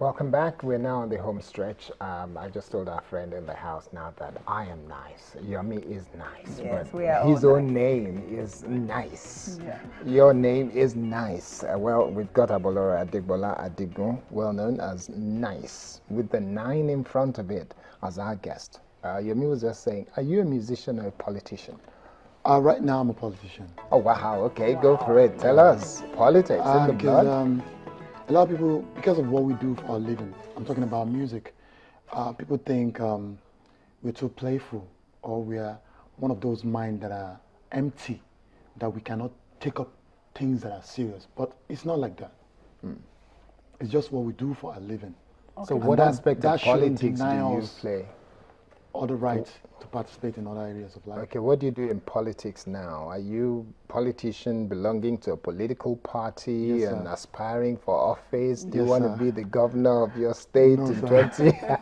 Welcome back. We're now on the home stretch. I just told our friend in the house now that I am nice. Yomi is nice, Yes, but we are his all own name is nice. Yeah. Your name is nice. Well, we've got Abolora Adegbola Adigun, well known as Nice, with the 9 in front of it as our guest. Yomi was just saying, are you a musician or a politician? Right now, I'm a politician. Oh, wow. Okay, go for it. Tell us. Politics in the Because blood? a lot of people, because of what we do for a living, I'm talking about music, people think we're too playful or we're one of those minds that are empty, that we cannot take up things that are serious. But it's not like that. It's just what we do for a living. So And what aspect of shouldn't politics do deny you us play? all the right to participate in other areas of life. Okay, what do you do in politics now? Are you a politician belonging to a political party Yes, and sir. aspiring for office? Do you Yes, want to sir. be the governor of your state No, in sir. 20? Okay, so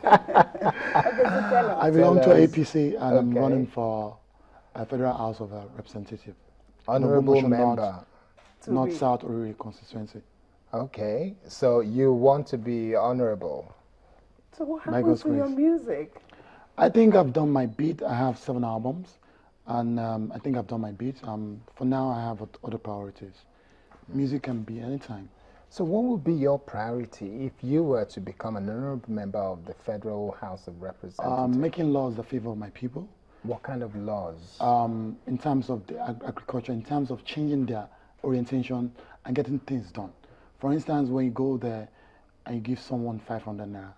tell us. I belong to Tell us. APC and I'm Okay. running for a Federal House of Representative. Honorable Ogbomoso member. North South Oriri Constituency. Okay, so you want to be honorable. So what By happens God's to your grace. music? I think I've done my beat. I have 7 albums, and I think I've done my beat. For now, I have other priorities. Music can be anytime. So what would be your priority if you were to become an honorable member of the Federal House of Representatives? Making laws that favor my people. What kind of laws? In terms of the agriculture, in terms of changing their orientation and getting things done. For instance, when you go there and you give someone 500 naira,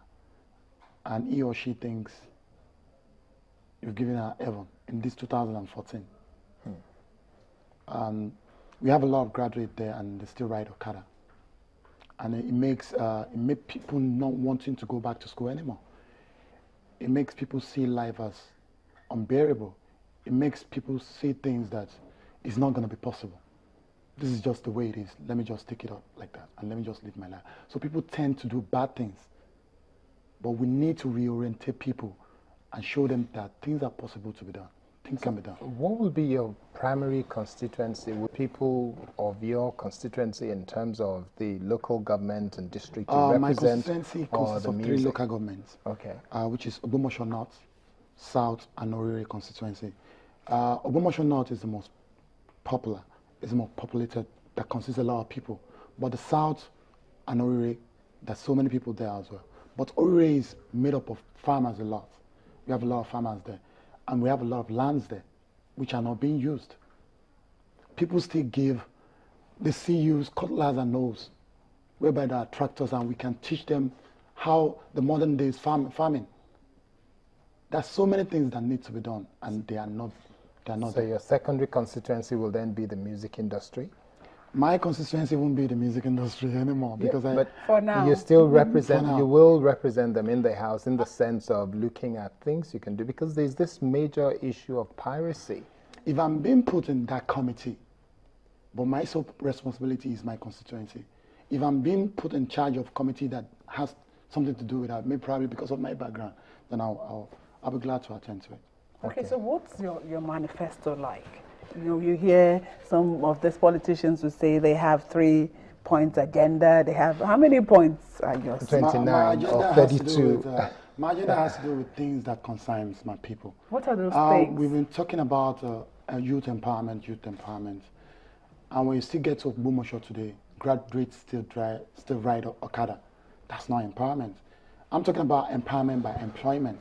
and he or she thinks you've given her heaven in this 2014. We have a lot of graduates there and they still ride Okada. And it makes people not wanting to go back to school anymore. It makes people see life as unbearable. It makes people see things that is not going to be possible. This is just the way it is. Let me just take it up like that and let me just live my life. So people tend to do bad things. But we need to reorientate people and show them that things are possible to be done. Things can be done. What will be your primary constituency with people of your constituency in terms of the local government and district you My represent constituency or consists the of 3 music? local governments, Okay. which is Ogbomoso North, South, and Oriri constituency. Ogbomoso North is the most popular, is the most populated, that consists a lot of people. But the South and Oriri, there's so many people there as well. But Oriri is made up of farmers a lot. We have a lot of farmers there. And we have a lot of lands there, which are not being used. People still they still use cutlass and hoes, whereby there are tractors and we can teach them how the modern days farming. There's so many things that need to be done and they are not So there. your secondary constituency will then be the music industry? My constituency won't be the music industry anymore because But For now. you still represent, For now. you will represent them in the house in the sense of looking at things you can do, because there's this major issue of piracy. if I'm being put in that committee, but my sole responsibility is my constituency. If I'm being put in charge of committee that has something to do with that, maybe probably because of my background, then I'll be glad to attend to it. Okay, so what's your manifesto like? You know, you hear some of these politicians who say they have 3-point agenda. They have, how many points are yours? 29 or has to do 32. with, my agenda has to do with things that concerns my people. What are those things? We've been talking about youth empowerment, and when you still get to Ogbomoso today, graduates still ride Okada. That's not empowerment. I'm talking about empowerment by employment.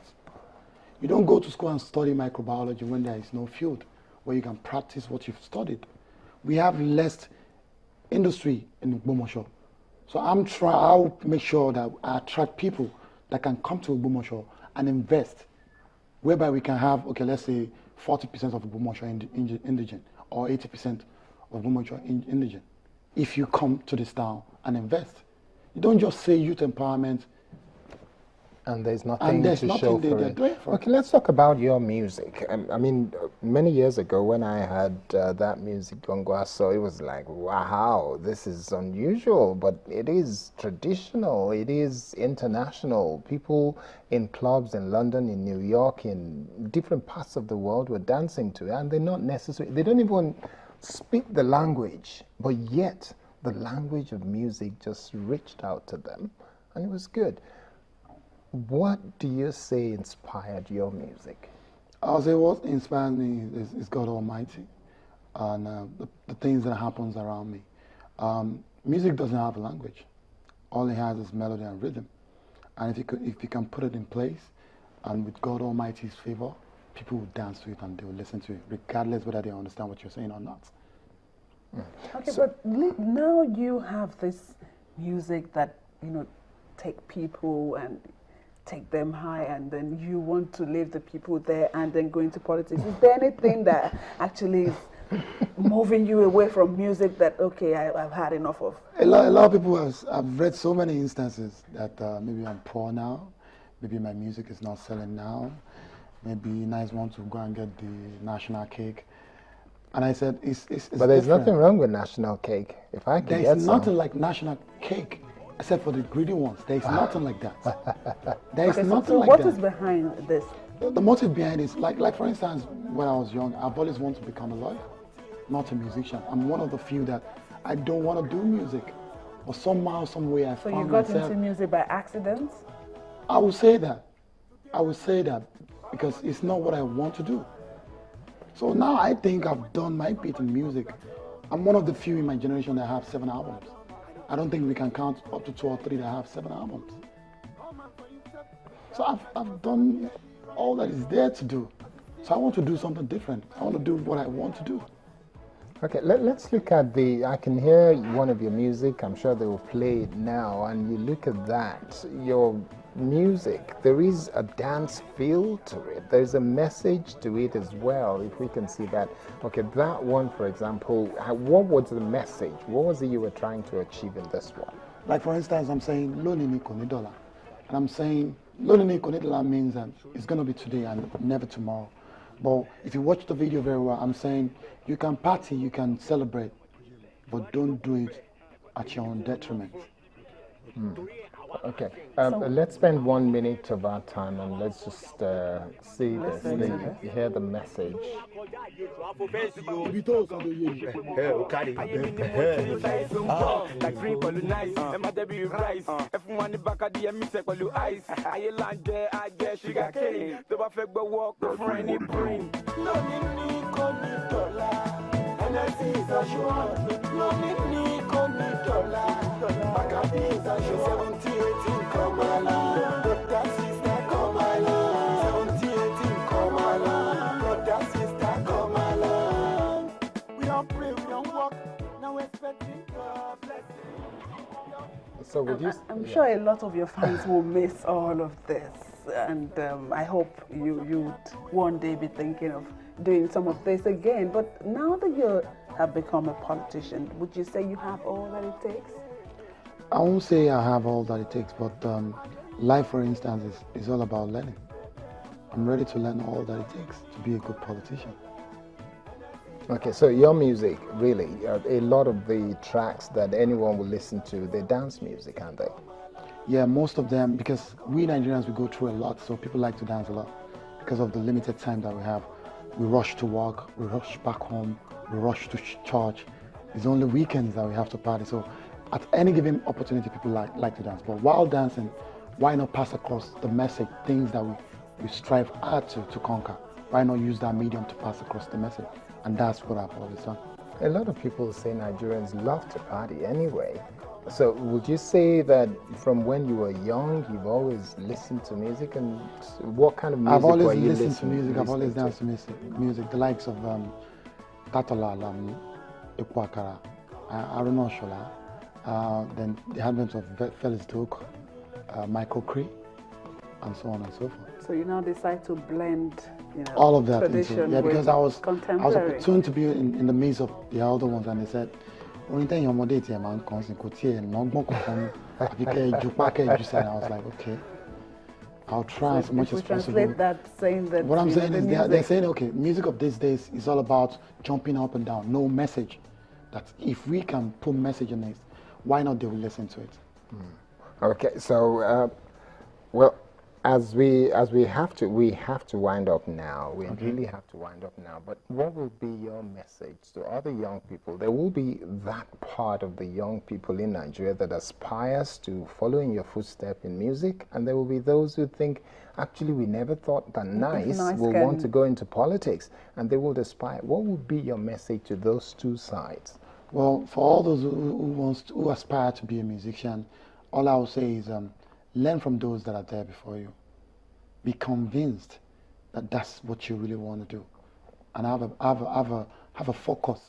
You don't go to school and study microbiology when there is no field where you can practice what you've studied. We have less industry in Ogbomoso. So I'll make sure that I attract people that can come to Ogbomoso and invest, whereby we can have, okay, let's say 40% of Ogbomoso indigent or 80% of Ogbomoso indigent. If you come to this town and invest, you don't just say youth empowerment And there's nothing and there's to nothing show they're for it. doing for it. Okay, let's talk about your music. I mean, many years ago when I had that music, Gongwaso, it was like, wow, this is unusual, but it is traditional, it is international. People in clubs in London, in New York, in different parts of the world were dancing to it, and they're not necessarily, they don't even speak the language, but yet the language of music just reached out to them. and it was good. What do you say inspired your music? I'll say what inspired me is God Almighty and the things that happens around me. Music doesn't have a language. All it has is melody and rhythm. And if you can put it in place, and with God Almighty's favor, people will dance to it and they will listen to it, regardless whether they understand what you're saying or not. Okay, so, but now you have this music that, take people and take them high, and then you want to leave the people there and then go into politics. Is there anything that actually is moving you away from music that, okay, I've had enough of? A lot of people I've read so many instances that maybe I'm poor now, maybe my music is not selling now, maybe nice want to go and get the national cake. And I said, it's But there's different. nothing wrong with national cake. If I can get There's some. nothing like national cake, except for the greedy ones. There's nothing like that. There's Okay, nothing so like what that. is behind this? The motive behind it is, like for instance, when I was young, I've always wanted to become a lawyer, not a musician. I'm one of the few that I don't want to do music. But somehow, some way I So you found got myself. into music by accident? I would say that. I would say that because it's not what I want to do. So now I think I've done my bit in music. I'm one of the few in my generation that have 7 albums. I don't think we can count up to 2 or 3 that have 7 albums. So I've done all that is there to do. So I want to do something different. I want to do what I want to do. Okay, let's look at I can hear one of your music. I'm sure they will play it now. And you look at that, your music, there is a dance feel to it. There's a message to it as well, if we can see that. Okay, that one, for example, what was the message? What was it you were trying to achieve in this one? Like for instance, I'm saying, Loni ni koni dollar. And I'm saying, Loni ni koni dollar means that it's going to be today and never tomorrow. But if you watch the video very well, I'm saying you can party, you can celebrate, but don't do it at your own detriment. Okay, let's spend 1 minute of our time and let's just see hear the message. So would you? I'm sure a lot of your fans will miss all of this, and I hope you would one day be thinking of doing some of this again. But now that you have become a politician, would you say you have all that it takes? I won't say I have all that it takes, but life, for instance, is all about learning. I'm ready to learn all that it takes to be a good politician. Okay, so your music, really, a lot of the tracks that anyone will listen to, they're dance music, aren't they? Yeah, most of them, because we Nigerians, we go through a lot, so people like to dance a lot. Because of the limited time that we have, we rush to work, we rush back home, we rush to church. It's only weekends that we have to party. So at any given opportunity, people like to dance. But while dancing, why not pass across the message, things that we strive hard to conquer? Why not use that medium to pass across the message? And that's what I've always done. A lot of people say Nigerians love to party anyway. So would you say that from when you were young, you've always listened to music? And what kind of music I've always were you listened to music. I've always listening danced to music. The likes of Tatola Lami, Ekwakara, Aruna Shola, then the advent of Felix Duke, Michael Cree, and so on and so forth. So you now decide to blend, all of that tradition into, because I was contemporary. opportune to be in the midst of the elder ones, and they said, and I was like, okay, I'll try as much as possible. Translate that, saying that what I'm saying is they're music. saying, okay, music of these days is all about jumping up and down, no message. That if we can put message in it, why not they will listen to it? Okay, so, well, as we have to wind up now. We really have to wind up now. But what will be your message to other young people? There will be that part of the young people in Nigeria that aspires to follow in your footsteps in music, and there will be those who think, actually, we never thought that Nice will want to go into politics, and they will aspire. What would be your message to those two sides? Well, for all those who aspire to be a musician, all I will say is learn from those that are there before you. Be convinced that that's what you really want to do, and have a focus.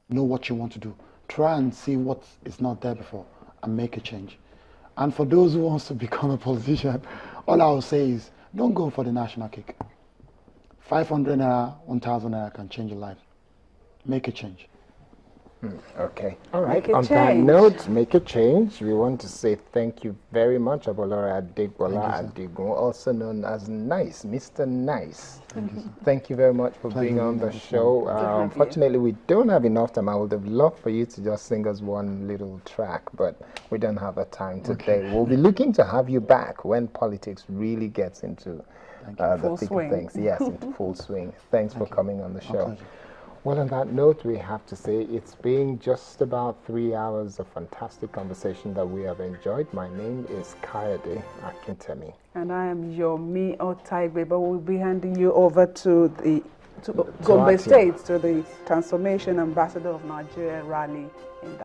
Know what you want to do. Try and see what is not there before, and make a change. And for those who wants to become a politician, all I will say is don't go for the national cake. 500 naira, 1,000 naira can change your life. Make a change. Okay. All right. On that note, make a change. We want to say thank you very much, Abolore Adegbola Adigun, also known as Nice, Mr. Nice. Thank you very much for being on the show. Unfortunately, we don't have enough time. I would have loved for you to just sing us one little track, but we don't have the time today. We'll be looking to have you back when politics really gets into the thick of things. Yes, into full swing. Thanks for coming on the show. Well, on that note, we have to say it's been just about 3 hours of fantastic conversation that we have enjoyed. My name is Kayode Akintemi. And I am Yomi Otaigbe, but we'll be handing you over to Gombe State, to the Transformation Ambassador of Nigeria rally in